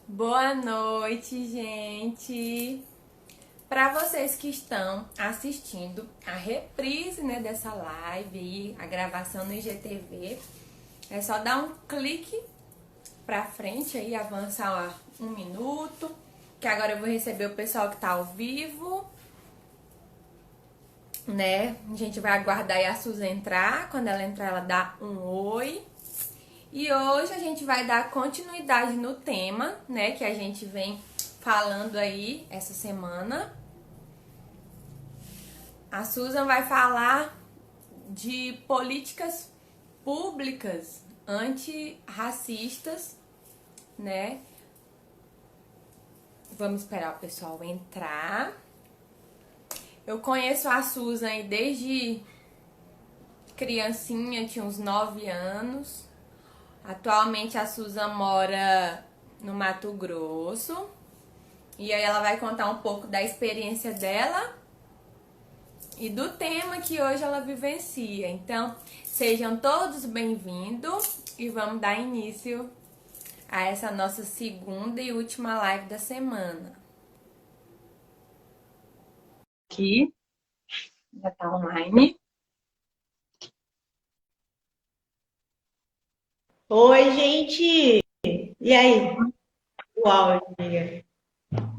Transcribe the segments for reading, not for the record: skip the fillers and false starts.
Boa noite, gente. Para vocês que estão assistindo a reprise, né, dessa live aí, a gravação no IGTV, é só dar um clique para frente aí, avançar um minuto, que agora eu vou receber o pessoal que tá ao vivo, né? A gente vai aguardar aí a Suzy entrar. Quando ela entrar, ela dá um oi. E hoje a gente vai dar continuidade no tema, né, que a gente vem falando aí essa semana. A Susan vai falar de políticas públicas antirracistas, né? Vamos esperar o pessoal entrar. Eu conheço a Susan aí desde criancinha, tinha uns 9 anos. Atualmente a Susan mora no Mato Grosso. E aí ela vai contar um pouco da experiência dela e do tema que hoje ela vivencia. Então, sejam todos bem-vindos e vamos dar início a essa nossa segunda e última live da semana. Aqui, já tá online. Oi, gente! E aí? O áudio, amiga. Tá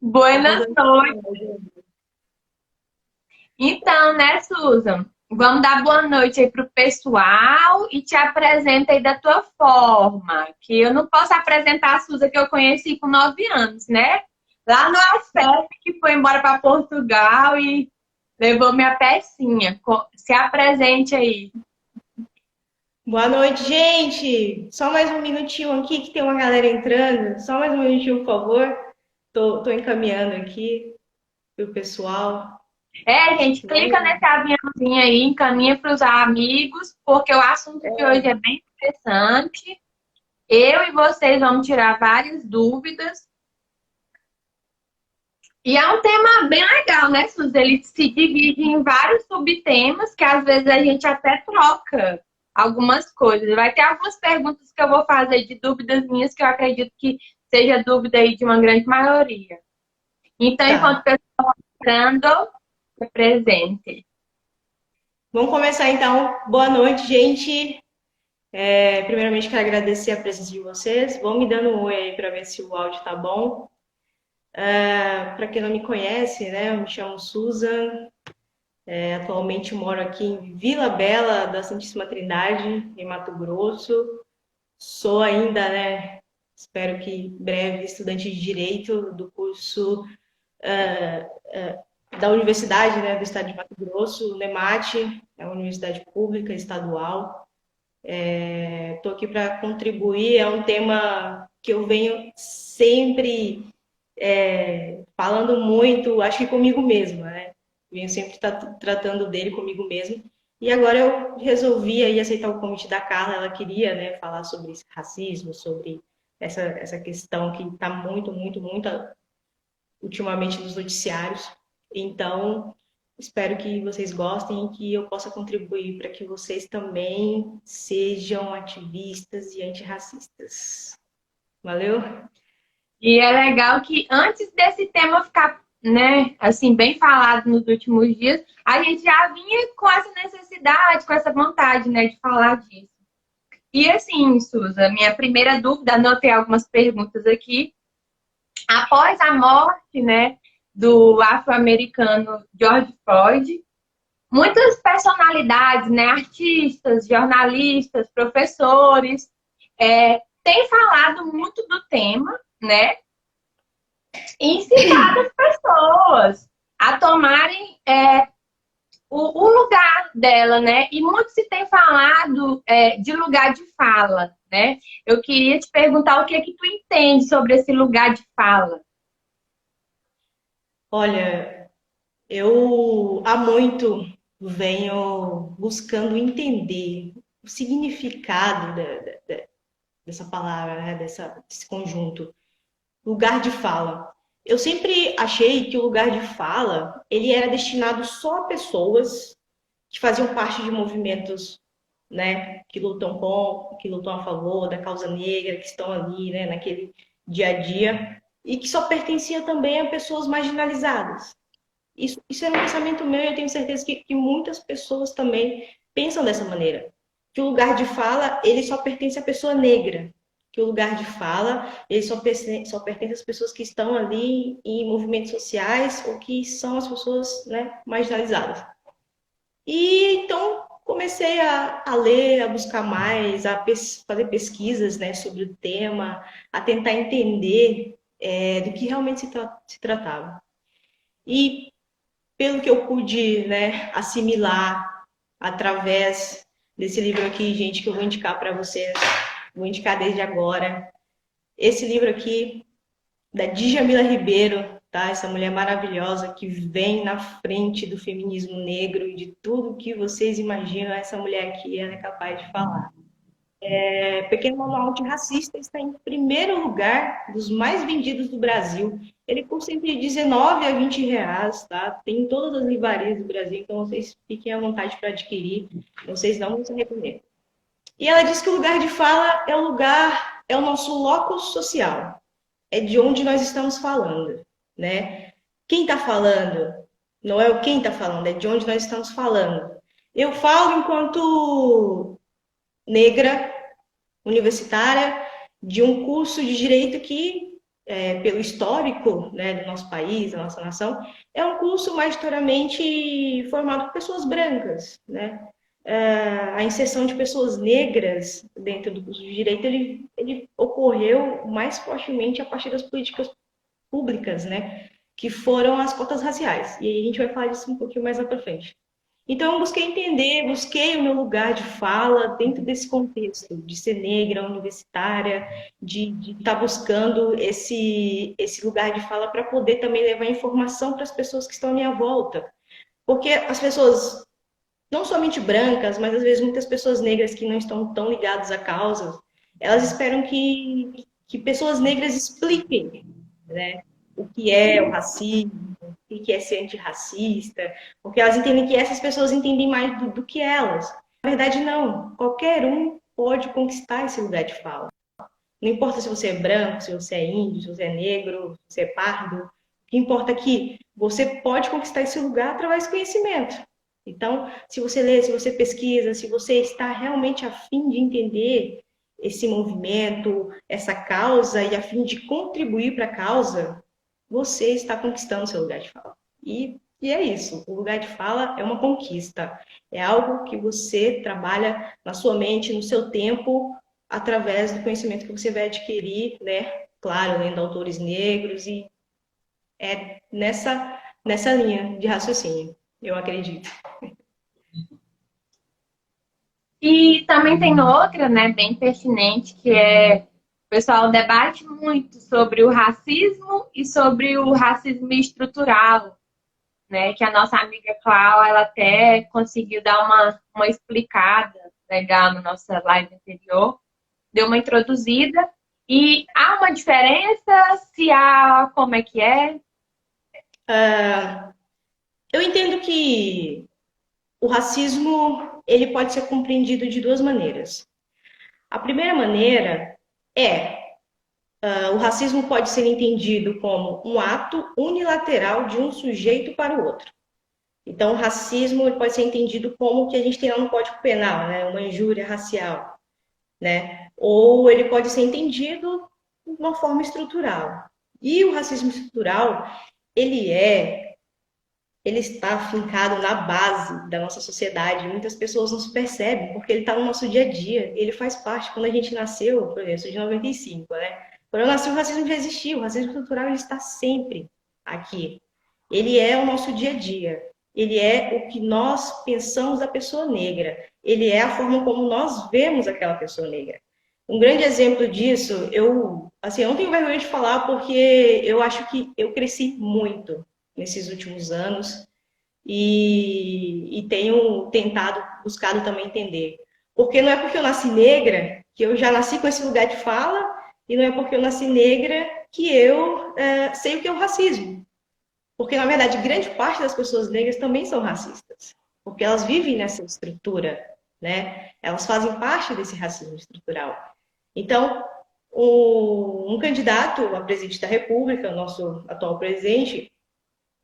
Boa rodando o noite. áudio. Então, né, Susan? Vamos dar boa noite aí pro pessoal e te apresenta aí da tua forma. Que eu não posso apresentar a Susan que eu conheci com 9 anos, né? Lá no AFEP, que foi embora para Portugal e levou minha pecinha. Se apresente aí. Boa noite, gente! Só mais um minutinho aqui que tem uma galera entrando. Só mais um minutinho, por favor. Tô encaminhando aqui pro pessoal. É, gente, clica Né? nesse aviãozinho aí, encaminha para os amigos, porque o assunto de hoje é bem interessante. Eu e vocês vamos tirar várias dúvidas. E é um tema bem legal, né, Suzy? Ele se divide em vários subtemas que às vezes a gente até troca algumas coisas. Vai ter algumas perguntas que eu vou fazer de dúvidas minhas que eu acredito que seja dúvida aí de uma grande maioria. Então, enquanto o Tá. pessoal está entrando, se presente. Vamos começar então. Boa noite, gente. Primeiramente, quero agradecer a presença de vocês. Vão me dando um oi aí para ver se o áudio tá bom. Para quem não me conhece, né, eu me chamo Susan. Atualmente moro aqui em Vila Bela da Santíssima Trindade, em Mato Grosso. Sou ainda, né, espero que breve, estudante de Direito do curso da Universidade, né, do Estado de Mato Grosso, o NEMAT, é uma universidade pública estadual. Estou aqui para contribuir, é um tema que eu venho sempre falando muito, acho que comigo mesma, né? Venho sempre tratando dele comigo mesma. E agora eu resolvi aí aceitar o convite da Carla, ela queria, né, falar sobre esse racismo, sobre essa questão que está muito, muito, muito ultimamente nos noticiários. Então, espero que vocês gostem e que eu possa contribuir para que vocês também sejam ativistas e antirracistas. Valeu? E é legal que antes desse tema ficar, né, assim, bem falado nos últimos dias, a gente já vinha com essa necessidade, com essa vontade, né, de falar disso. E assim, Suza, minha primeira dúvida, anotei algumas perguntas aqui. Após a morte, né, do afro-americano George Floyd, muitas personalidades, né, artistas, jornalistas, professores, têm falado muito do tema, né, e incitado as pessoas a tomarem o lugar dela, né? E muito se tem falado de lugar de fala, né? Eu queria te perguntar o que é que tu entende sobre esse lugar de fala. Olha, eu há muito venho buscando entender o significado dessa palavra, né, desse conjunto, lugar de fala. Eu sempre achei que o lugar de fala ele era destinado só a pessoas que faziam parte de movimentos né, que lutam a favor da causa negra, que estão ali, né, naquele dia a dia, e que só pertencia também a pessoas marginalizadas. Isso é um pensamento meu e eu tenho certeza que muitas pessoas também pensam dessa maneira. Que o lugar de fala, ele só pertence à pessoa negra. Que o lugar de fala, ele só pertence às pessoas que estão ali em movimentos sociais ou que são as pessoas, né, marginalizadas. E então comecei a ler, a buscar mais, fazer pesquisas, né, sobre o tema, a tentar entender do que realmente se tratava. E pelo que eu pude, né, assimilar através desse livro aqui, gente, que eu vou indicar para vocês, vou indicar desde agora. Esse livro aqui, da Djamila Ribeiro, tá? Essa mulher maravilhosa que vem na frente do feminismo negro e de tudo que vocês imaginam, essa mulher aqui ela é capaz de falar. Pequeno Manual Antirracista está em primeiro lugar dos mais vendidos do Brasil. Ele custa entre 19 a 20 reais, tá? Tem em todas as livrarias do Brasil, então vocês fiquem à vontade para adquirir. Vocês não vão se arrepender. E ela diz que o lugar de fala é o nosso locus social. É de onde nós estamos falando, né? Quem está falando não é o quem está falando, é de onde nós estamos falando. Eu falo enquanto negra, universitária, de um curso de direito que, pelo histórico, né, do nosso país, da nossa nação, é um curso majoritariamente formado por pessoas brancas, né? A inserção de pessoas negras dentro do curso de direito, ele ocorreu mais fortemente a partir das políticas públicas, né, que foram as cotas raciais. E aí a gente vai falar disso um pouquinho mais lá para frente. Então, eu busquei entender, busquei o meu lugar de fala dentro desse contexto, de ser negra, universitária, de estar buscando esse lugar de fala para poder também levar informação para as pessoas que estão à minha volta. Porque as pessoas, não somente brancas, mas às vezes muitas pessoas negras que não estão tão ligadas à causa, elas esperam que pessoas negras expliquem, né, o que é o racismo, o que é ser antirracista, porque elas entendem que essas pessoas entendem mais do que elas. Na verdade, não. Qualquer um pode conquistar esse lugar de fala. Não importa se você é branco, se você é índio, se você é negro, se você é pardo. O que importa é que você pode conquistar esse lugar através do conhecimento. Então, se você lê, se você pesquisa, se você está realmente a fim de entender esse movimento, essa causa e a fim de contribuir para a causa, você está conquistando seu lugar de fala. E é isso. O lugar de fala é uma conquista. É algo que você trabalha na sua mente, no seu tempo, através do conhecimento que você vai adquirir, né? Claro, lendo autores negros e é nessa linha de raciocínio, eu acredito. E também tem outra, né, bem pertinente, que é o pessoal debate muito sobre o racismo e sobre o racismo estrutural, né? Que a nossa amiga Clau, ela até conseguiu dar uma explicada legal na nossa live anterior, deu uma introduzida. E há uma diferença? Se há, como é que é? Eu entendo que o racismo ele pode ser compreendido de duas maneiras. A primeira maneira é o racismo pode ser entendido como um ato unilateral de um sujeito para o outro. Então, o racismo ele pode ser entendido como o que a gente tem lá no Código Penal, né? Uma injúria racial, né? Ou ele pode ser entendido de uma forma estrutural. E o racismo estrutural, ele está afincado na base da nossa sociedade. Muitas pessoas não se percebem, porque ele está no nosso dia a dia. Ele faz parte. Quando a gente nasceu, por exemplo, eu sou de 95, né? Quando eu nasci, o racismo já existia. O racismo estrutural ele está sempre aqui. Ele é o nosso dia a dia. Ele é o que nós pensamos da pessoa negra. Ele é a forma como nós vemos aquela pessoa negra. Um grande exemplo disso, eu não tenho vergonha de falar porque eu acho que eu cresci muito nesses últimos anos e tenho buscado também entender. Porque não é porque eu nasci negra que eu já nasci com esse lugar de fala e não é porque eu nasci negra que eu sei o que é o racismo. Porque, na verdade, grande parte das pessoas negras também são racistas. Porque elas vivem nessa estrutura né? Elas fazem parte desse racismo estrutural. Então, um candidato a presidente da República, nosso atual presidente,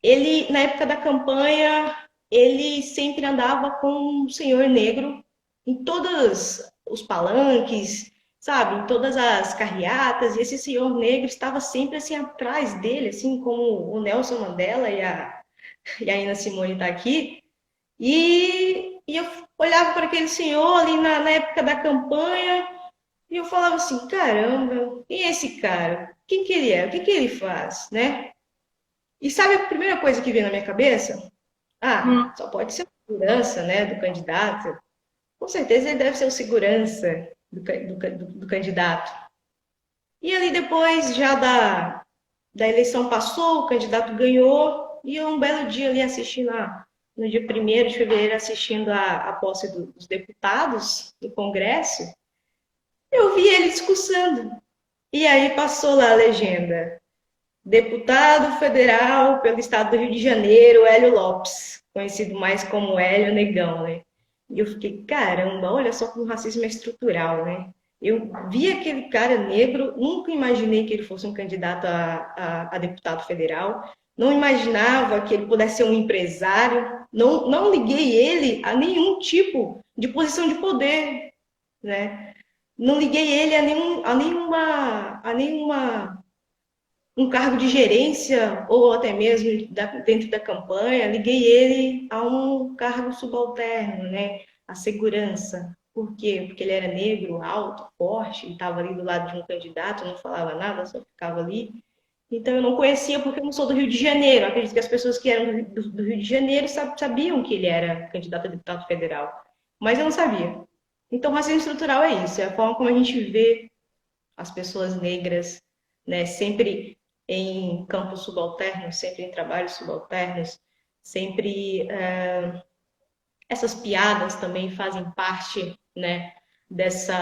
ele, na época da campanha, ele sempre andava com um senhor negro em todos os palanques, sabe, em todas as carreatas, e esse senhor negro estava sempre assim atrás dele, assim como o Nelson Mandela e a Ina Simone está aqui, e eu olhava para aquele senhor ali na época da campanha, e eu falava assim, caramba, quem é esse cara? Quem que ele é? O que que ele faz, né? E sabe a primeira coisa que veio na minha cabeça? Ah, Hum. só pode ser o segurança, né, do candidato. Com certeza ele deve ser o segurança do candidato. E ali depois já da eleição passou, o candidato ganhou, e eu um belo dia ali assistindo no dia 1º de fevereiro, assistindo a posse dos deputados do Congresso, eu vi ele discursando. E aí passou lá a legenda. Deputado federal pelo estado do Rio de Janeiro, Hélio Lopes, conhecido mais como Hélio Negão, né? E eu fiquei, caramba, olha só como o racismo é estrutural, né? Eu vi aquele cara negro, nunca imaginei que ele fosse um candidato a deputado federal, não imaginava que ele pudesse ser um empresário, não liguei ele a nenhum tipo de posição de poder, né? Não liguei ele a nenhuma um cargo de gerência ou até mesmo dentro da campanha, liguei ele a um cargo subalterno, né? A segurança. Por quê? Porque ele era negro, alto, forte, estava ali do lado de um candidato, não falava nada, só ficava ali. Então eu não conhecia porque eu não sou do Rio de Janeiro. Acredito que as pessoas que eram do Rio de Janeiro sabiam que ele era candidato a deputado federal, mas eu não sabia. Então, racismo estrutural é isso, é a forma como a gente vê as pessoas negras, né, sempre em campos subalternos, sempre em trabalhos subalternos, sempre essas piadas também fazem parte, né, desse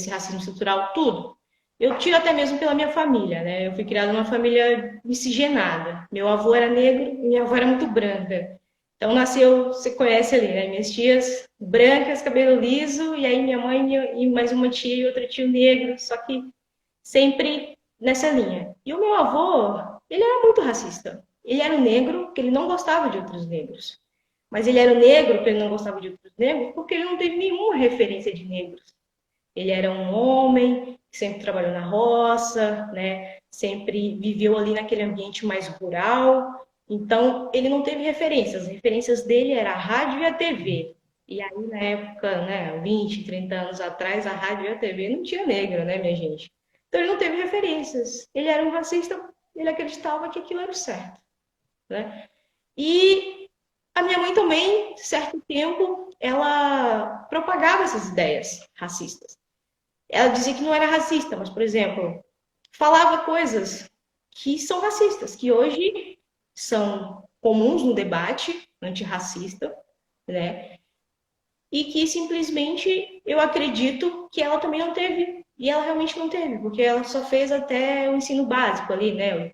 racismo estrutural, tudo. Eu tiro até mesmo pela minha família, né? Eu fui criada numa família miscigenada. Meu avô era negro e minha avó era muito branca. Então nasceu, você conhece ali, né? Minhas tias brancas, cabelo liso, e aí minha mãe e mais uma tia e outra tio negro, só que sempre nessa linha. E o meu avô, ele era muito racista. Ele era um negro que ele não gostava de outros negros. Mas ele era um negro que ele não gostava de outros negros porque ele não teve nenhuma referência de negros. Ele era um homem que sempre trabalhou na roça, né? Sempre viveu ali naquele ambiente mais rural. Então, ele não teve referências. As referências dele era a rádio e a TV. E aí, na época, né, 20, 30 anos atrás, a rádio e a TV não tinha negro, né, minha gente? Então, ele não teve referências. Ele era um racista, ele acreditava que aquilo era o certo, né? E a minha mãe também, certo tempo, ela propagava essas ideias racistas. Ela dizia que não era racista, mas, por exemplo, falava coisas que são racistas, que hoje são comuns no debate antirracista, né? E que simplesmente eu acredito que ela também não teve. E ela realmente não teve, porque ela só fez até o ensino básico ali, né?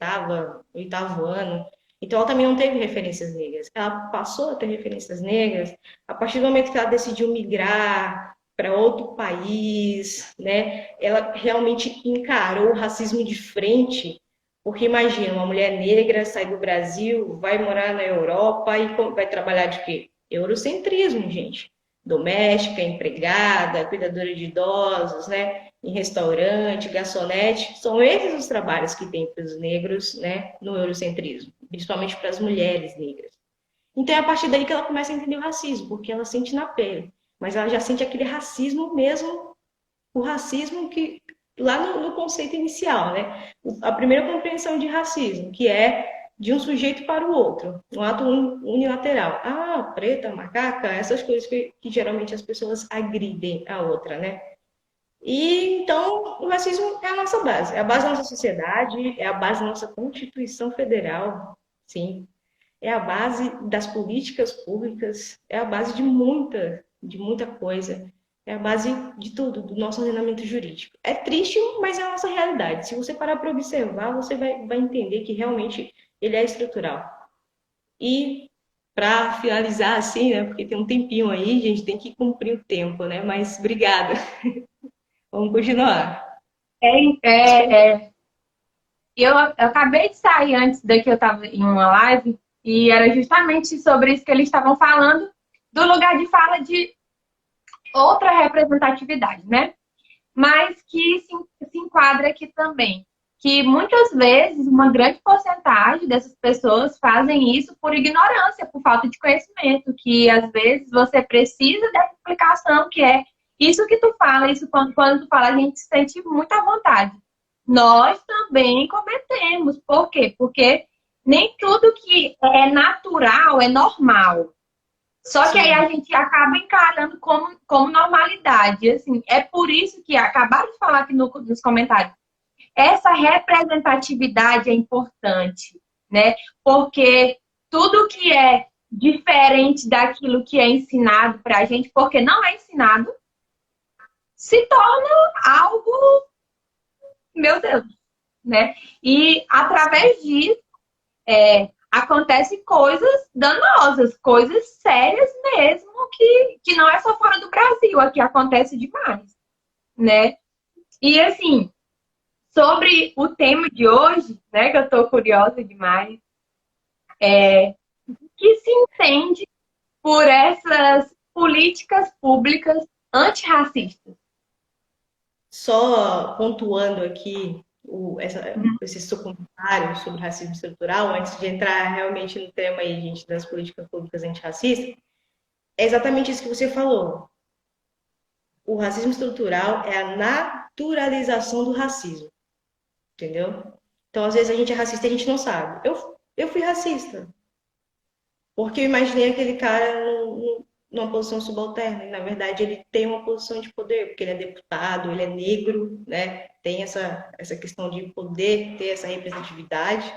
Oitavo ano. Então ela também não teve referências negras. Ela passou a ter referências negras a partir do momento que ela decidiu migrar para outro país, né? Ela realmente encarou o racismo de frente, porque imagina, uma mulher negra sai do Brasil, vai morar na Europa e vai trabalhar de quê? Eurocentrismo, gente. Doméstica, empregada, cuidadora de idosos, né? Em restaurante, garçonete, são esses os trabalhos que tem para os negros, né? No eurocentrismo, principalmente para as mulheres negras. Então é a partir daí que ela começa a entender o racismo, porque ela sente na pele, mas ela já sente aquele racismo mesmo, o racismo que lá no conceito inicial, né? A primeira compreensão de racismo, que é de um sujeito para o outro, um ato unilateral. Ah, preta, macaca, essas coisas que geralmente as pessoas agridem a outra, né? E então o racismo é a nossa base, é a base da nossa sociedade, é a base da nossa Constituição Federal, sim, é a base das políticas públicas, é a base de muita coisa, é a base de tudo, do nosso ordenamento jurídico. É triste, mas é a nossa realidade. Se você parar para observar, você vai entender que realmente ele é estrutural. E para finalizar assim, né? Porque tem um tempinho aí, a gente tem que cumprir o tempo, né? Mas obrigada. Vamos continuar. É, eu acabei de sair antes daqui, eu estava em uma live, e era justamente sobre isso que eles estavam falando, do lugar de fala de outra representatividade, né? Mas que se enquadra aqui também. Que muitas vezes uma grande porcentagem dessas pessoas fazem isso por ignorância, por falta de conhecimento, que às vezes você precisa dessa explicação, que é isso que tu fala, isso quando tu fala, a gente se sente muito à vontade. Nós também cometemos. Por quê? Porque nem tudo que é natural é normal. Só que aí Sim. a gente acaba encarando como normalidade. Assim, é por isso que acabaram de falar aqui nos comentários. Essa representatividade é importante, né? Porque tudo que é diferente daquilo que é ensinado para a gente, porque não é ensinado, se torna algo, meu Deus, né? E através disso, acontecem coisas danosas, coisas sérias mesmo, que não é só fora do Brasil, aqui acontece demais, né? E assim, sobre o tema de hoje, né, que eu tô curiosa demais, que se entende por essas políticas públicas antirracistas. Só pontuando aqui esse seu comentário sobre racismo estrutural, antes de entrar realmente no tema aí, gente, das políticas públicas antirracistas, é exatamente isso que você falou. O racismo estrutural é a naturalização do racismo, entendeu? Então, às vezes, a gente é racista e a gente não sabe. Eu fui racista, porque eu imaginei aquele cara numa posição subalterna, e na verdade ele tem uma posição de poder, porque ele é deputado, ele é negro, né? Tem essa questão de poder ter essa representatividade.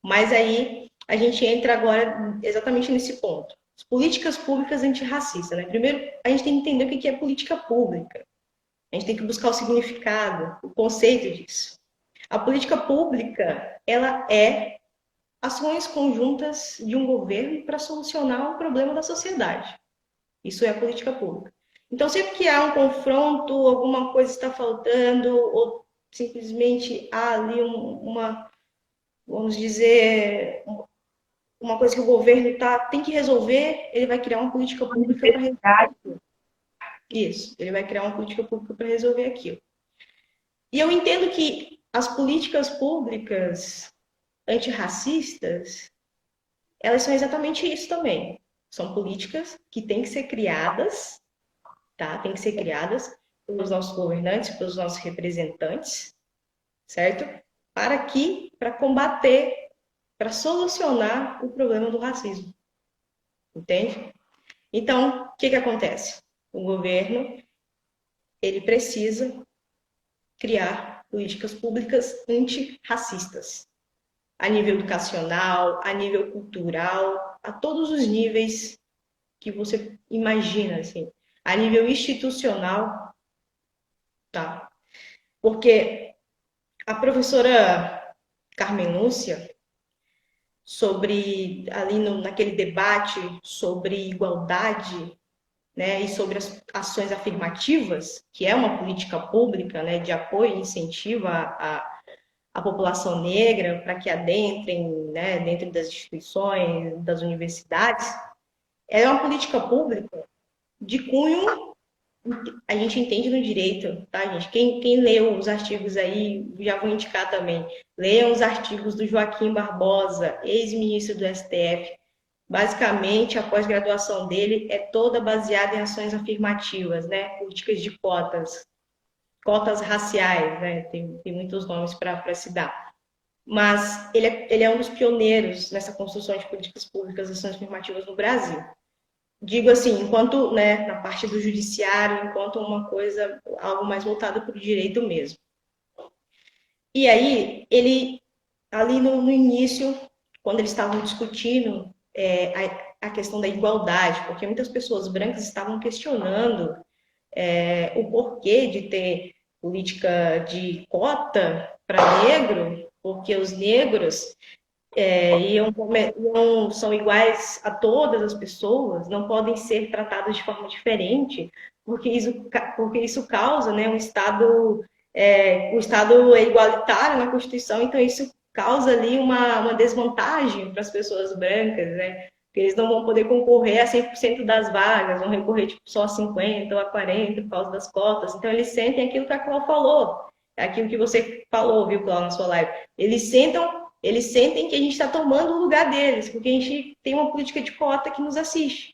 Mas aí a gente entra agora exatamente nesse ponto. As políticas públicas antirracistas, né? Primeiro, a gente tem que entender o que é política pública. A gente tem que buscar o significado, o conceito disso. A política pública, ela é ações conjuntas de um governo para solucionar um problema da sociedade. Isso é a política pública. Então, sempre que há um confronto, alguma coisa está faltando, ou simplesmente há ali vamos dizer, uma coisa que o governo tem que resolver, ele vai criar uma política pública para resolver isso. Ele vai criar uma política pública para resolver aquilo. E eu entendo que as políticas públicas antirracistas, elas são exatamente isso também. São políticas que têm que ser criadas, tá? Tem que ser criadas pelos nossos governantes, pelos nossos representantes, certo? Para combater, para solucionar o problema do racismo, entende? Então, o que acontece? O governo, ele precisa criar políticas públicas antirracistas, a nível educacional, a nível cultural, a todos os níveis que você imagina, assim, a nível institucional, tá? Porque a professora Carmen Lúcia, naquele debate sobre igualdade, né, e sobre as ações afirmativas, que é uma política pública, né, de apoio e incentivo à população negra para que adentrem, né, dentro das instituições, das universidades, é uma política pública de cunho, a gente entende no direito, tá, gente? Quem leu os artigos aí, já vou indicar também, leiam os artigos do Joaquim Barbosa, ex-ministro do STF. Basicamente, a pós-graduação dele é toda baseada em ações afirmativas, né? Políticas de cotas raciais, né? Tem muitos nomes para se dar. Mas ele é um dos pioneiros nessa construção de políticas públicas e ações afirmativas no Brasil. Digo assim, enquanto, né, na parte do judiciário, enquanto uma coisa, algo mais voltado para o direito mesmo. E aí, ele, ali no início, quando eles estavam discutindo a questão da igualdade, porque muitas pessoas brancas estavam questionando o porquê de ter política de cota para negro, porque os negros são iguais a todas as pessoas, não podem ser tratadas de forma diferente, porque isso causa, né, um Estado é igualitário na Constituição, então isso causa ali uma desvantagem para as pessoas brancas, né? Porque eles não vão poder concorrer a 100% das vagas, vão recorrer tipo, só a 50% ou a 40% por causa das cotas. Então eles sentem aquilo que a Cláudia falou, aquilo que você falou, viu, Cláudia, na sua live. Eles sentem que a gente está tomando o lugar deles, porque a gente tem uma política de cota que nos assiste.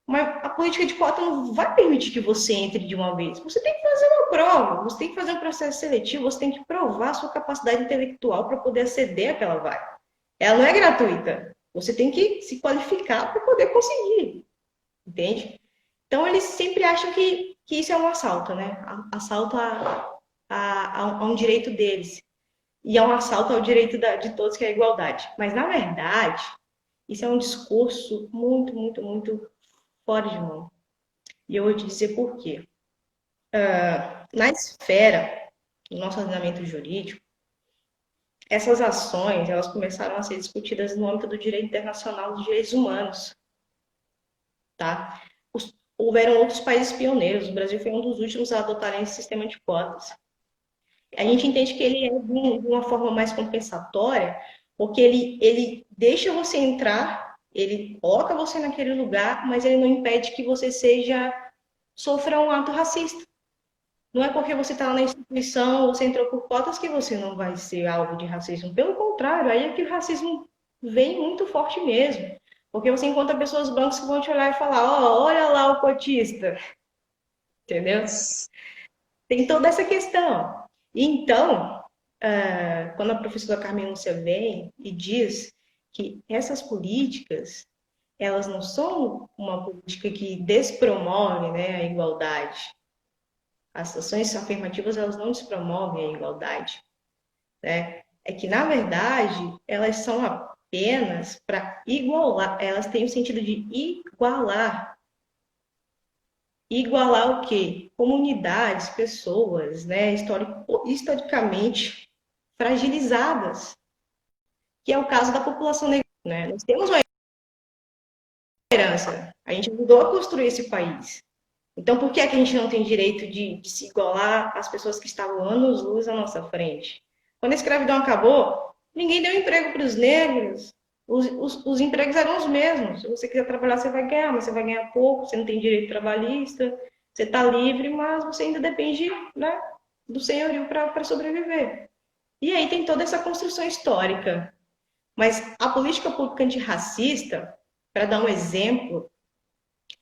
Mas a política de cota não vai permitir que você entre de uma vez. Você tem que fazer uma prova, você tem que fazer um processo seletivo, você tem que provar a sua capacidade intelectual para poder aceder àquela vaga. Ela não é gratuita. Você tem que se qualificar para poder conseguir. Entende? Então, eles sempre acham que isso é um assalto, né? Assalto a um direito deles. E é um assalto ao direito de todos, que é a igualdade. Mas, na verdade, isso é um discurso muito, muito, muito fora de mão. E eu vou te dizer por quê. Na esfera do nosso ordenamento jurídico, essas ações elas começaram a ser discutidas no âmbito do direito internacional dos direitos humanos. Tá? Houveram outros países pioneiros. O Brasil foi um dos últimos a adotarem esse sistema de cotas. A gente entende que ele é de uma forma mais compensatória, porque ele deixa você entrar, ele coloca você naquele lugar, mas ele não impede que você sofra um ato racista. Não é porque você está na instituição ou você entrou por cotas que você não vai ser alvo de racismo. Pelo contrário, aí é que o racismo vem muito forte mesmo. Porque você encontra pessoas brancas que vão te olhar e falar, ó, olha lá o cotista. Entendeu? Tem toda essa questão. Então, quando a professora Carmen Lúcia vem e diz que essas políticas, elas não são uma política que despromove, né, a igualdade. As ações afirmativas, elas não despromovem a igualdade, né? É que, na verdade, elas são apenas para igualar, elas têm o sentido de igualar. Igualar o quê? Comunidades, pessoas, né, historicamente fragilizadas, que é o caso da população negra, né? Nós temos uma herança, a gente ajudou a construir esse país. Então, por que é que a gente não tem direito de se igualar às pessoas que estavam anos-luz à nossa frente? Quando a escravidão acabou, ninguém deu emprego para os negros. Os empregos eram os mesmos. Se você quiser trabalhar, você vai ganhar, mas você vai ganhar pouco, você não tem direito trabalhista, você está livre, mas você ainda depende, né, do senhorio para sobreviver. E aí tem toda essa construção histórica. Mas a política pública antirracista, para dar um exemplo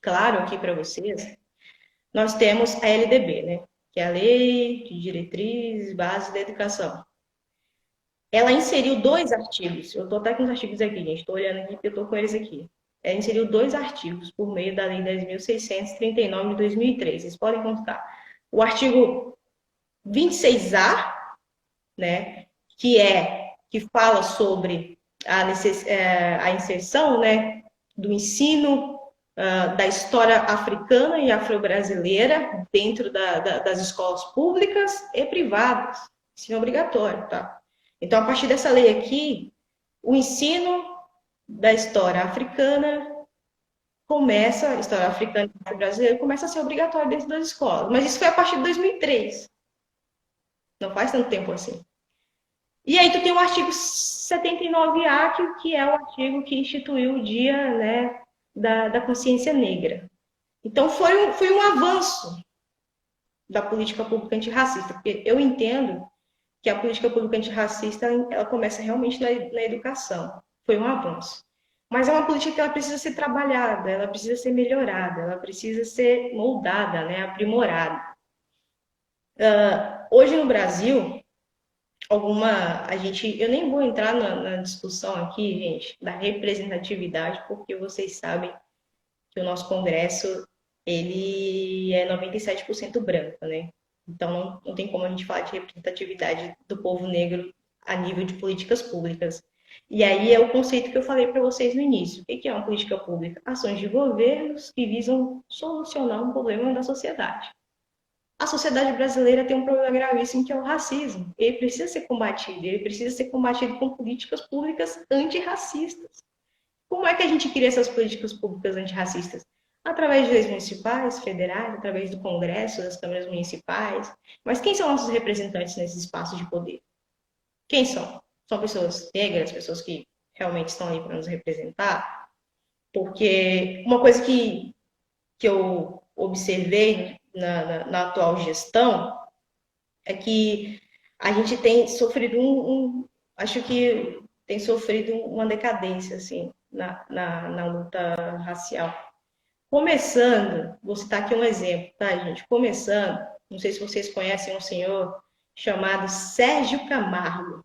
claro aqui para vocês, nós temos a LDB, né? Que é a Lei de Diretrizes Básicas da Educação. Ela inseriu 2 artigos, eu estou até com os artigos aqui, gente, estou olhando aqui porque eu estou com eles aqui. Ela inseriu 2 artigos por meio da Lei 10.639 de 2003, vocês podem consultar. O artigo 26A, né, que fala sobre a inserção, né, do ensino da história africana e afro-brasileira dentro das escolas públicas e privadas. Ensino obrigatório, tá? Então, a partir dessa lei aqui, o ensino da história africana a história africana e afro-brasileira começa a ser obrigatório dentro das escolas. Mas isso foi a partir de 2003. Não faz tanto tempo assim. E aí tu tem o artigo 79A, que é o artigo que instituiu o dia, né, da consciência negra. Então, foi um avanço da política pública antirracista, porque eu entendo que a política pública antirracista ela começa realmente na educação. Foi um avanço. Mas é uma política que ela precisa ser trabalhada, ela precisa ser melhorada, ela precisa ser moldada, né, aprimorada. Hoje no Brasil, eu nem vou entrar na discussão aqui, gente, da representatividade, porque vocês sabem que o nosso Congresso, ele é 97% branco, né? Então, não tem como a gente falar de representatividade do povo negro a nível de políticas públicas. E aí é o conceito que eu falei para vocês no início. O que é uma política pública? Ações de governos que visam solucionar um problema da sociedade. a sociedade brasileira tem um problema gravíssimo que é o racismo. Ele precisa ser combatido, ele precisa ser combatido com políticas públicas antirracistas. Como é que a gente cria essas políticas públicas antirracistas? Através de leis municipais, federais, através do Congresso, das câmaras municipais. Mas quem são nossos representantes nesses espaços de poder? Quem são? São pessoas negras, pessoas que realmente estão ali para nos representar? Porque uma coisa que eu observei na atual gestão é que a gente tem sofrido acho que tem sofrido uma decadência assim na luta racial. Começando, vou citar aqui um exemplo, tá, gente? Começando, não sei se vocês conhecem um senhor chamado Sérgio Camargo.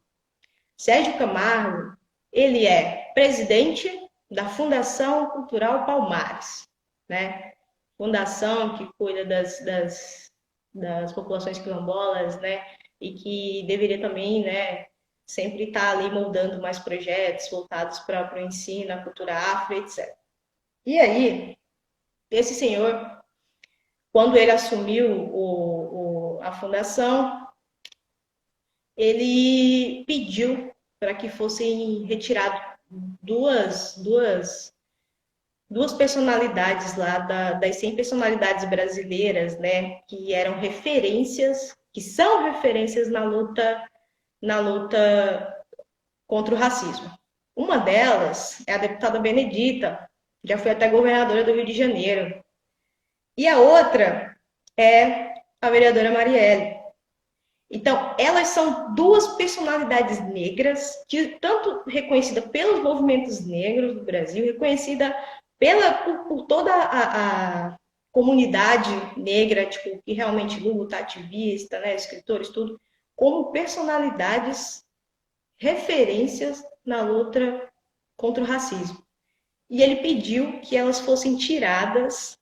Sérgio Camargo, ele é presidente da Fundação Cultural Palmares, né? Fundação que cuida das populações quilombolas, né? E que deveria também, né, sempre estar ali moldando mais projetos voltados para o ensino, a cultura afro, etc. E aí, esse senhor, quando ele assumiu a fundação, ele pediu para que fossem retiradas duas personalidades lá, das 100 personalidades brasileiras, né, que eram referências, que são referências na luta contra o racismo. Uma delas é a deputada Benedita, que já foi até governadora do Rio de Janeiro. E a outra é a vereadora Marielle. Então, elas são duas personalidades negras, que tanto reconhecida pelos movimentos negros do Brasil, reconhecida por toda a comunidade negra, tipo, que realmente luta, ativista, né, escritores, tudo, como personalidades, referências na luta contra o racismo. E ele pediu que elas fossem tiradas,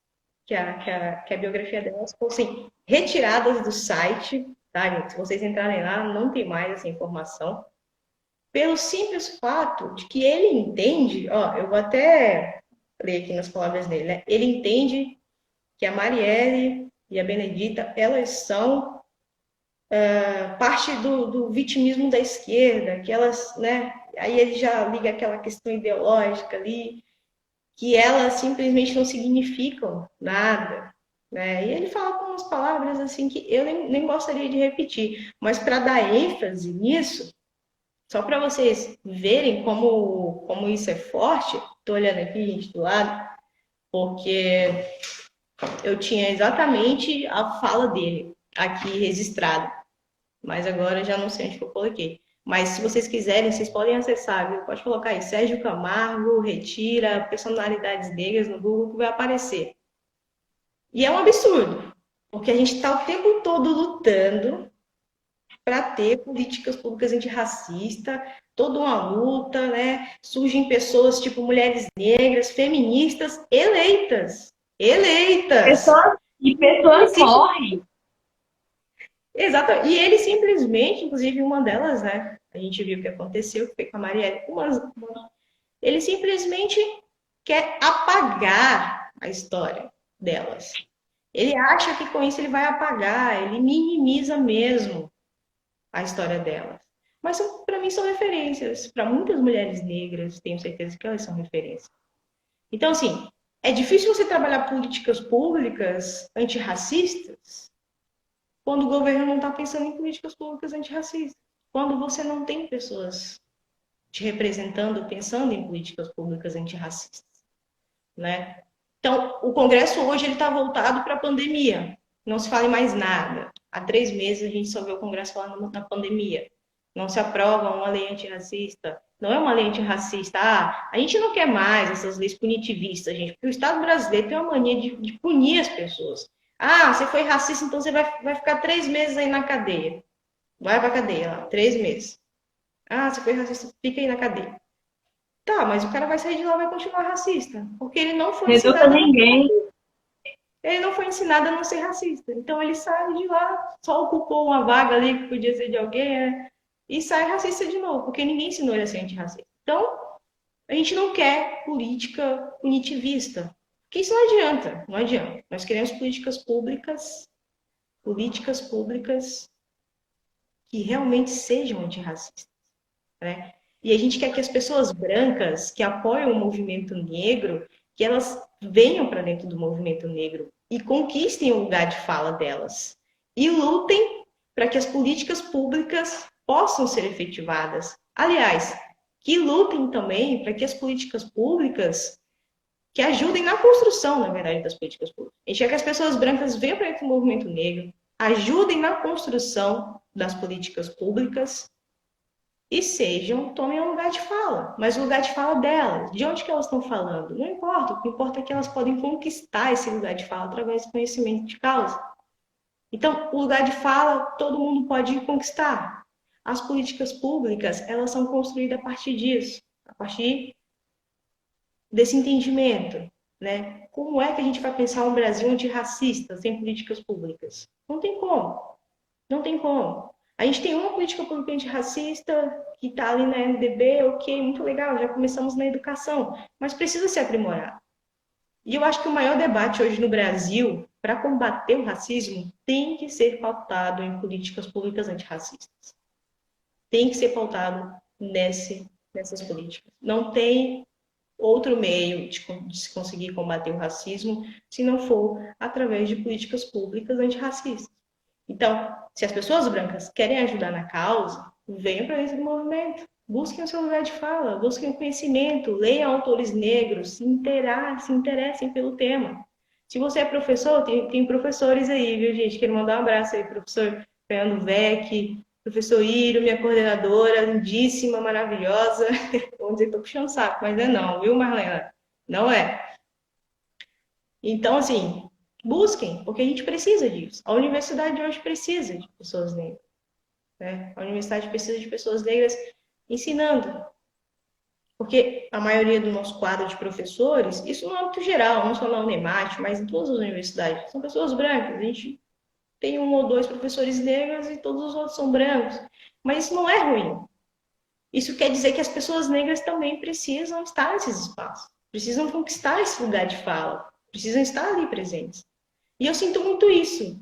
que a biografia delas fossem retiradas do site, tá, gente? Se vocês entrarem lá, não tem mais essa informação. Pelo simples fato de que ele entende, ó, eu vou até ler aqui nas palavras dele, né? Ele entende que a Marielle e a Benedita, elas são parte do vitimismo da esquerda, que elas, né? Aí ele já liga aquela questão ideológica ali, que elas simplesmente não significam nada, né? E ele fala com umas palavras assim que eu nem gostaria de repetir, mas para dar ênfase nisso, só para vocês verem como isso é forte, estou olhando aqui, gente, do lado, porque eu tinha exatamente a fala dele aqui registrada, mas agora já não sei onde que eu coloquei. Mas se vocês quiserem, vocês podem acessar, viu? Pode colocar aí, Sérgio Camargo, retira personalidades negras no Google que vai aparecer. E é um absurdo, porque a gente está o tempo todo lutando para ter políticas públicas antirracistas, toda uma luta, né? Surgem pessoas tipo mulheres negras, feministas, eleitas. Pessoas morrem. Exato. E ele simplesmente, inclusive uma delas, né? A gente viu o que aconteceu, que foi com a Marielle. Ele simplesmente quer apagar a história delas. Ele acha que com isso ele vai apagar, ele minimiza mesmo a história delas. Mas para mim são referências. Para muitas mulheres negras, tenho certeza que elas são referências. Então, assim, é difícil você trabalhar políticas públicas antirracistas quando o governo não está pensando em políticas públicas antirracistas. Quando você não tem pessoas te representando, pensando em políticas públicas antirracistas, né? Então, o Congresso hoje ele está voltado para a pandemia. Não se fala em mais nada. Há 3 meses a gente só vê o Congresso falando na pandemia. Não se aprova uma lei antirracista. Não é uma lei antirracista. Ah, a gente não quer mais essas leis punitivistas, gente, porque o Estado brasileiro tem uma mania de punir as pessoas. Ah, você foi racista, então você vai ficar 3 meses aí na cadeia. Vai pra cadeia lá, 3 meses. Ah, você foi racista, fica aí na cadeia. Tá, mas o cara vai sair de lá e vai continuar racista. Porque ele não foi ensinado. Ele não foi ensinado a não ser racista. Então ele sai de lá, só ocupou uma vaga ali que podia ser de alguém, e sai racista de novo, porque ninguém ensinou ele a ser antirracista. Então, a gente não quer política punitivista. Porque isso não adianta, não adianta. Nós queremos políticas públicas políticas públicas que realmente sejam antirracistas, né? E a gente quer que as pessoas brancas que apoiam o movimento negro, que elas venham para dentro do movimento negro e conquistem o lugar de fala delas. E lutem para que as políticas públicas possam ser efetivadas. Aliás, que lutem também para que as políticas públicas que ajudem na construção, na verdade, das políticas públicas. A gente quer que as pessoas brancas venham para dentro do movimento negro, ajudem na construção das políticas públicas e tomem um lugar de fala, mas o lugar de fala delas, de onde que elas estão falando, não importa, o que importa é que elas podem conquistar esse lugar de fala através do conhecimento de causa. Então, o lugar de fala, todo mundo pode conquistar. As políticas públicas, elas são construídas a partir disso, a partir desse entendimento, né? Como é que a gente vai pensar um Brasil antirracista sem políticas públicas? Não tem como. Não tem como. A gente tem uma política pública antirracista que está ali na NDB, ok, muito legal, já começamos na educação, mas precisa se aprimorar. E eu acho que o maior debate hoje no Brasil para combater o racismo tem que ser pautado em políticas públicas antirracistas. Tem que ser pautado nessas políticas. Não tem outro meio de se conseguir combater o racismo se não for através de políticas públicas antirracistas. Então, se as pessoas brancas querem ajudar na causa, venham para dentro do movimento. Busquem o seu lugar de fala, busquem o conhecimento, leiam autores negros, se interessem pelo tema. Se você é professor, tem professores aí, viu, gente? Quero mandar um abraço aí, professor Fernando Vec, professor Iro, minha coordenadora, lindíssima, maravilhosa. Vamos dizer que estou puxando o saco, mas não, viu, Marlena? Não é. Então, assim, busquem, porque a gente precisa disso. A universidade hoje precisa de pessoas negras, né? A universidade precisa de pessoas negras ensinando. Porque a maioria do nosso quadro de professores, isso no âmbito geral, não só na Unemate, mas em todas as universidades, são pessoas brancas. A gente tem um ou dois professores negros e todos os outros são brancos. Mas isso não é ruim. Isso quer dizer que as pessoas negras também precisam estar nesses espaços, precisam conquistar esse lugar de fala, precisam estar ali presentes. E eu sinto muito isso.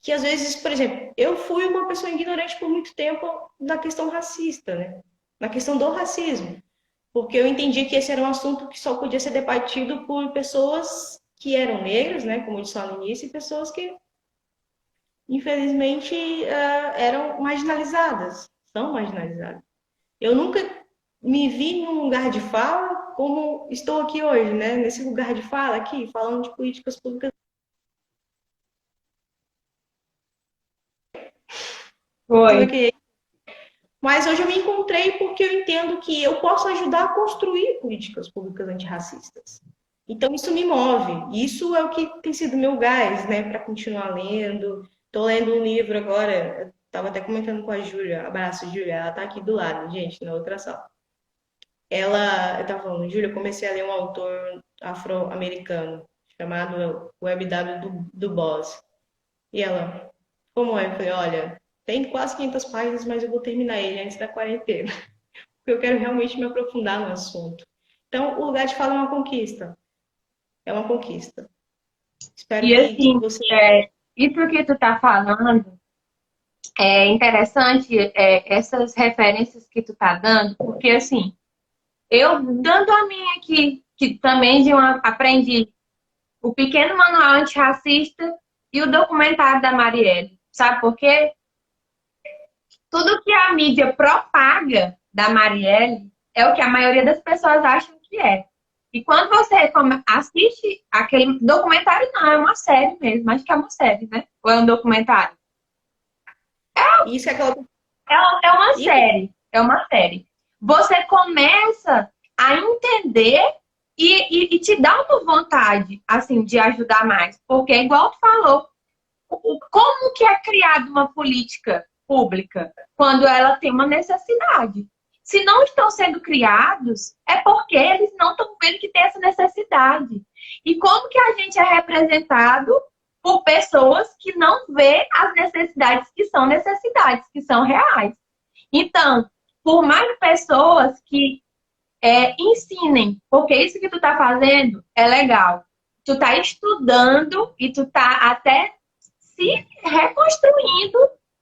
Que às vezes, por exemplo, eu fui uma pessoa ignorante por muito tempo na questão racista, né? Na questão do racismo. Porque eu entendi que esse era um assunto que só podia ser debatido por pessoas que eram negras, né? Como eu disse lá no início, e pessoas que, infelizmente, eram marginalizadas, são marginalizadas. Eu nunca me vi num lugar de fala como estou aqui hoje, né? Nesse lugar de fala aqui, falando de políticas públicas. Foi. Mas hoje eu me encontrei porque eu entendo que eu posso ajudar a construir políticas públicas antirracistas. Então isso me move. Isso é o que tem sido meu gás, né, para continuar lendo. Estou lendo um livro agora, estava até comentando com a Júlia, abraço Júlia, ela está aqui do lado, gente, na outra sala. Eu estava falando, Júlia, comecei a ler um autor afro-americano chamado W.W. Du Bois. E ela, como é? Eu falei, olha, tem quase 500 páginas, mas eu vou terminar ele antes da quarentena. Porque eu quero realmente me aprofundar no assunto. Então, o lugar de fala é uma conquista. É uma conquista. Espero E que assim, você... isso que tu tá falando é interessante, essas referências que tu tá dando, porque assim, eu dando a minha aqui, que também aprendi o Pequeno Manual Antirracista e o documentário da Marielle. Sabe por quê? Tudo que a mídia propaga da Marielle é o que a maioria das pessoas acham que é. E quando você assiste aquele documentário, não, é uma série mesmo, acho que é uma série, né? Ou é um documentário? Isso é aquela... É uma série, é uma série. Você começa a entender e te dá uma vontade, assim, de ajudar mais. Porque, igual tu falou, como que é criada uma política pública quando ela tem uma necessidade? Se não estão sendo criados, é porque eles não estão vendo que tem essa necessidade. E como que a gente é representado por pessoas que não vê as necessidades que são reais. Então, por mais pessoas que ensinem, porque isso que tu tá fazendo é legal. Tu tá estudando e tu tá até se reconstruindo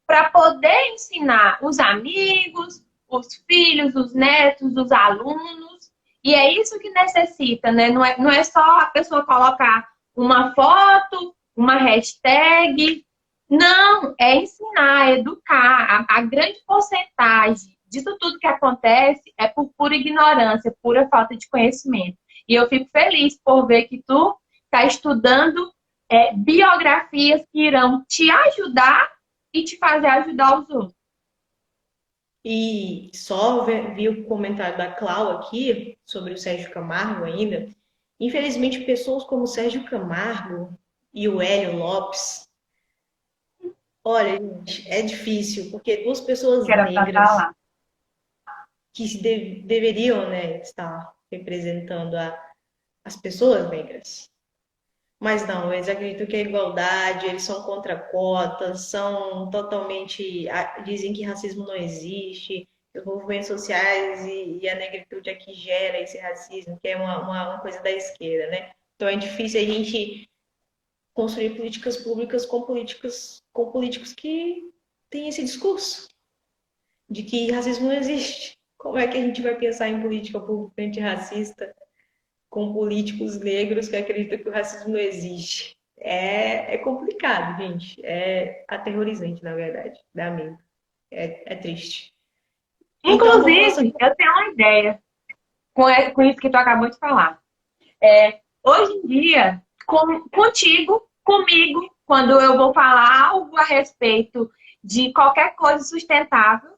para poder ensinar os amigos, os filhos, os netos, os alunos. E é isso que necessita, né? Não é só a pessoa colocar uma foto, uma hashtag. Não, é ensinar, é educar. A grande porcentagem disso tudo que acontece é por pura ignorância, pura falta de conhecimento. E eu fico feliz por ver que tu está estudando biografias que irão te ajudar e te fazer ajudar os outros. E só vi o comentário da Clau aqui sobre o Sérgio Camargo ainda. Infelizmente, pessoas como o Sérgio Camargo e o Hélio Lopes, olha, gente, é difícil, porque duas pessoas Que era para negras falar. que deveriam, né, estar representando as pessoas negras. Mas não, eles acreditam que a igualdade, eles são contra cotas, são totalmente. Dizem que racismo não existe, que os movimentos sociais e a negritude é que gera esse racismo, que é uma coisa da esquerda, né? Então é difícil a gente construir políticas públicas com políticos que têm esse discurso de que racismo não existe. Como é que a gente vai pensar em política pública antirracista com políticos negros que acreditam que o racismo não existe? É complicado, gente. É aterrorizante, na verdade. Dá medo. É triste. Então, vamos passar. Inclusive, eu tenho uma ideia com isso que tu acabou de falar. Hoje em dia, contigo, comigo, quando eu vou falar algo a respeito de qualquer coisa sustentável,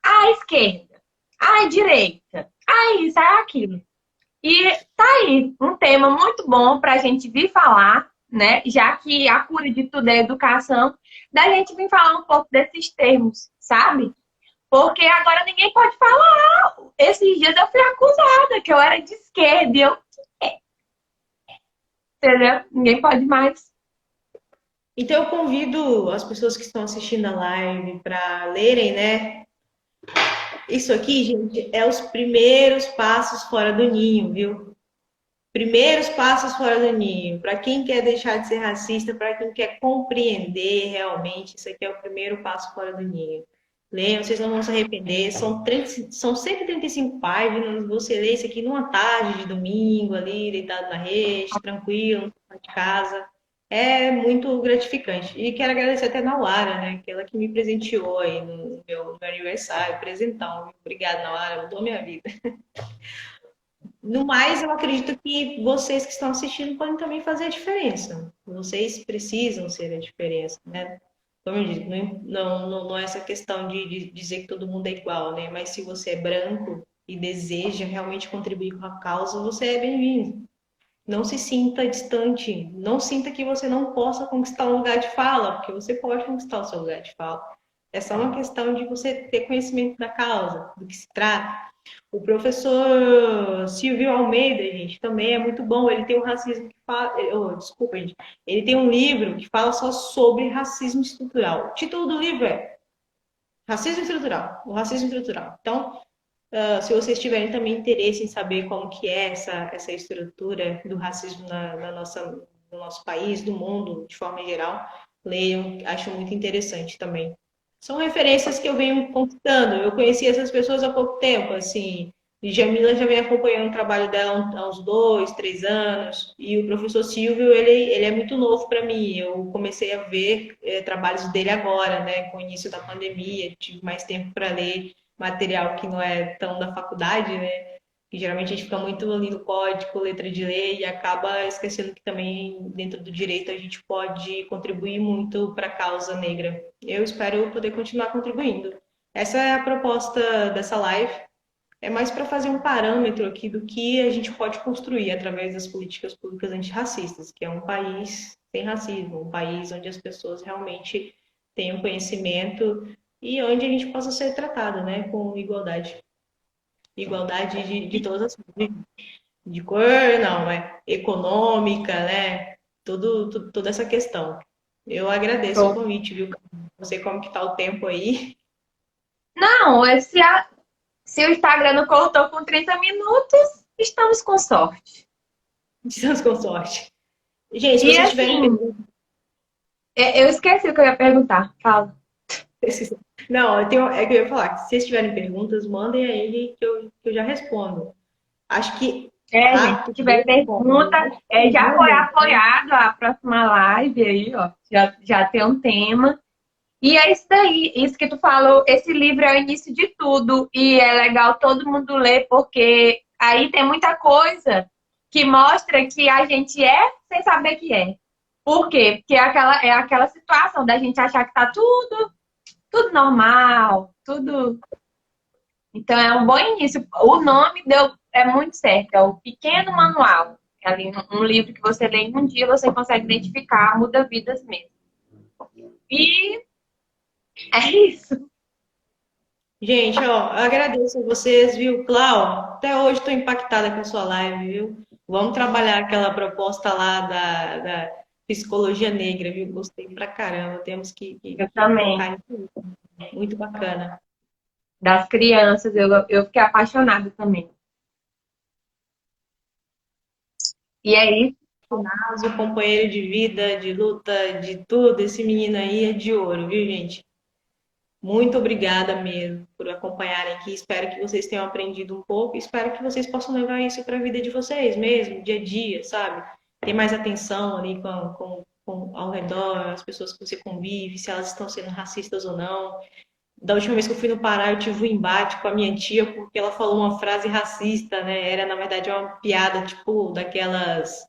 à esquerda, à direita, a isso, a aquilo. E tá aí um tema muito bom para a gente vir falar, né? Já que a cura de tudo é educação, da gente vir falar um pouco desses termos, sabe? Porque agora ninguém pode falar. Esses dias eu fui acusada que eu era de esquerda e eu. Entendeu? Ninguém pode mais. Então, eu convido as pessoas que estão assistindo a live para lerem, né? Isso aqui, gente, é os primeiros passos fora do ninho, viu? Primeiros passos fora do ninho. Para quem quer deixar de ser racista, para quem quer compreender realmente, isso aqui é o primeiro passo fora do ninho. Leiam, vocês não vão se arrepender. São 135 páginas. Você lê isso aqui numa tarde de domingo, ali, deitado na rede, tranquilo, no sofá de casa. É muito gratificante. E quero agradecer até a Nauara, né? Aquela que me presenteou aí no meu aniversário, presentão. Obrigada, Nauara, mudou minha vida. No mais, eu acredito que vocês que estão assistindo podem também fazer a diferença. Vocês precisam ser a diferença, né? Como eu disse, não é essa questão de dizer que todo mundo é igual, né? Mas se você é branco e deseja realmente contribuir com a causa, você é bem-vindo. Não se sinta distante, não sinta que você não possa conquistar um lugar de fala, porque você pode conquistar o seu lugar de fala. É só uma questão de você ter conhecimento da causa, do que se trata. O professor Silvio Almeida, gente, também é muito bom. Ele tem um racismo que fala. Desculpa, gente. Ele tem um livro que fala só sobre racismo estrutural. O título do livro é Racismo Estrutural. O racismo estrutural. Então, se vocês tiverem também interesse em saber como que é essa estrutura do racismo no nosso país, do mundo, de forma geral, leiam, acho muito interessante também. São referências que eu venho conquistando. Eu conheci essas pessoas há pouco tempo, assim. E Jamila já vem acompanhando o trabalho dela há uns 2, 3 anos. E o professor Silvio, ele é muito novo para mim. Eu comecei a ver trabalhos dele agora, né? Com o início da pandemia, tive mais tempo para ler material que não é tão da faculdade, né? Que geralmente a gente fica muito ali no código, letra de lei, e acaba esquecendo que também dentro do direito a gente pode contribuir muito para a causa negra. Eu espero poder continuar contribuindo. Essa é a proposta dessa live. É mais para fazer um parâmetro aqui do que a gente pode construir através das políticas públicas antirracistas, que é um país sem racismo, um país onde as pessoas realmente tenham conhecimento e onde a gente possa ser tratado, né, com igualdade. Igualdade de todas as formas. De cor, não, é econômica, né? Toda essa questão. Eu agradeço o convite, viu? Não sei como que tá o tempo aí. Não, se o Instagram não cortou com 30 minutos, estamos com sorte. Estamos com sorte. Gente, se E vocês tiverem assim, perguntas. Eu esqueci o que eu ia perguntar. Fala. Não, é que eu ia falar que se vocês tiverem perguntas, mandem aí que eu já respondo. Acho que Gente, se tá tiver bem bom. pergunta, já foi Pergunta, apoiado a próxima live aí, ó. Já tem um tema. E é isso daí, isso que tu falou, esse livro é o início de tudo e é legal todo mundo ler porque aí tem muita coisa que mostra que a gente é sem saber que é. Por quê? Porque é aquela situação da gente achar que tá tudo normal, tudo. Então é um bom início. O nome é muito certo, é o Pequeno Manual. É ali um livro que você lê em um dia, você consegue identificar, muda vidas mesmo. E é isso. gente, ó, eu agradeço a vocês, viu, Clau? Até hoje estou impactada com a sua live, viu? Vamos trabalhar aquela proposta lá da psicologia negra, viu? Gostei pra caramba. Temos Eu que também. focar nisso. Muito bacana. Das crianças, eu fiquei apaixonada também. E é isso. Mas o companheiro de vida, de luta, de tudo, esse menino aí é de ouro, viu, gente? Muito obrigada mesmo por acompanharem aqui. Espero que vocês tenham aprendido um pouco. Espero que vocês possam levar isso para a vida de vocês mesmo, dia a dia, sabe? Ter mais atenção ali ao redor, as pessoas que você convive, se elas estão sendo racistas ou não. Da última vez que eu fui no Pará, eu tive um embate com a minha tia porque ela falou uma frase racista, né? Era, na verdade, uma piada, tipo, daquelas.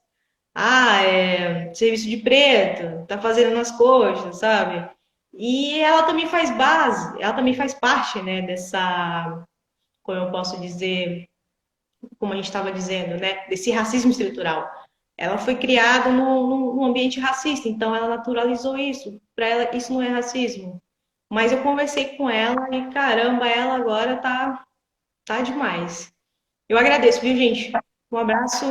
Ah, é serviço de preto, tá fazendo nas coxas, sabe? E ela também faz base, ela também faz parte, né, dessa, como eu posso dizer, como a gente estava dizendo, né, desse racismo estrutural. Ela foi criada num ambiente racista, então ela naturalizou isso. Para ela, isso não é racismo. Mas eu conversei com ela e, caramba, ela agora tá demais. Eu agradeço, viu, gente? Um abraço,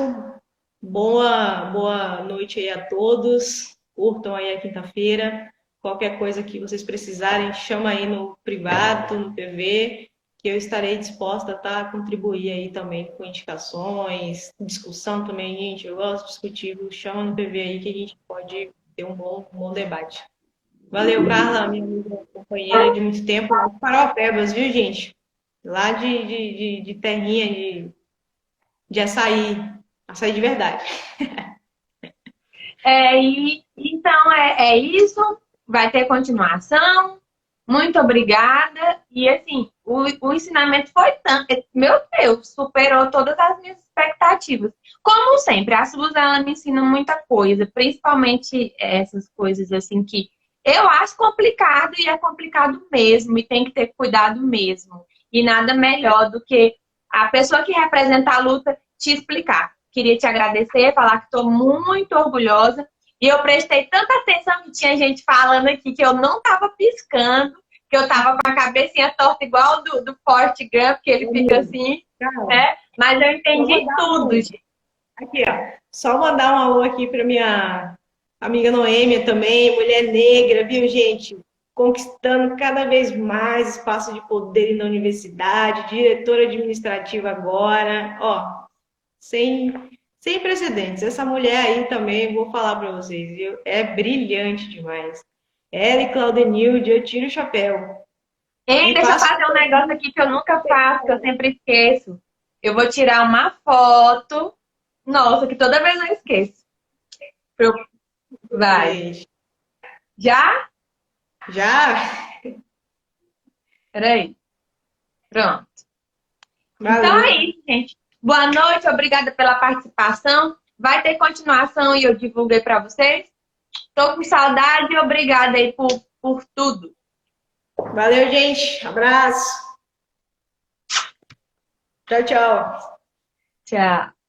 boa noite aí a todos. Curtam aí a quinta-feira. Qualquer coisa que vocês precisarem, chama aí no privado, no PV, que eu estarei disposta a contribuir aí também com indicações, discussão também, gente. Eu gosto de discutir, chama no PV aí que a gente pode ter um bom debate. Valeu, Carla, minha amiga, companheira de muito tempo. Paraupebas, viu, gente? Lá de terrinha, de açaí. Açaí de verdade. Então é isso. Vai ter continuação. Muito obrigada. E assim, o ensinamento foi tanto. Meu Deus, superou todas as minhas expectativas. Como sempre, a Suzy ela me ensina muita coisa, principalmente essas coisas assim que eu acho complicado e é complicado mesmo, e tem que ter cuidado mesmo. E nada melhor do que a pessoa que representa a luta te explicar. Queria te agradecer, falar que estou muito orgulhosa. E eu prestei tanta atenção que tinha gente falando aqui que eu não estava piscando, que eu tava com a cabecinha torta igual do Forrest Gump, que ele fica assim, né? Mas eu entendi tudo, gente. Aqui, ó. Só mandar um alô aqui para minha amiga Noêmia também, mulher negra, viu, gente? Conquistando cada vez mais espaço de poder na universidade, diretora administrativa agora, ó, sem, sem precedentes. Essa mulher aí também, vou falar para vocês, viu? É brilhante demais. Ela e Claudenilde, eu tiro o chapéu. Ei, E deixa eu passo. fazer um negócio aqui que eu nunca faço, que eu sempre esqueço. Eu vou tirar uma foto. Nossa, que toda vez eu esqueço. Vai. Já? Já? Peraí. Pronto. Então Valeu. é isso, gente. Boa noite, obrigada pela participação. Vai ter continuação e eu divulguei para vocês. Tô com saudade e obrigada aí por tudo. Valeu, gente. Abraço. Tchau, tchau. Tchau.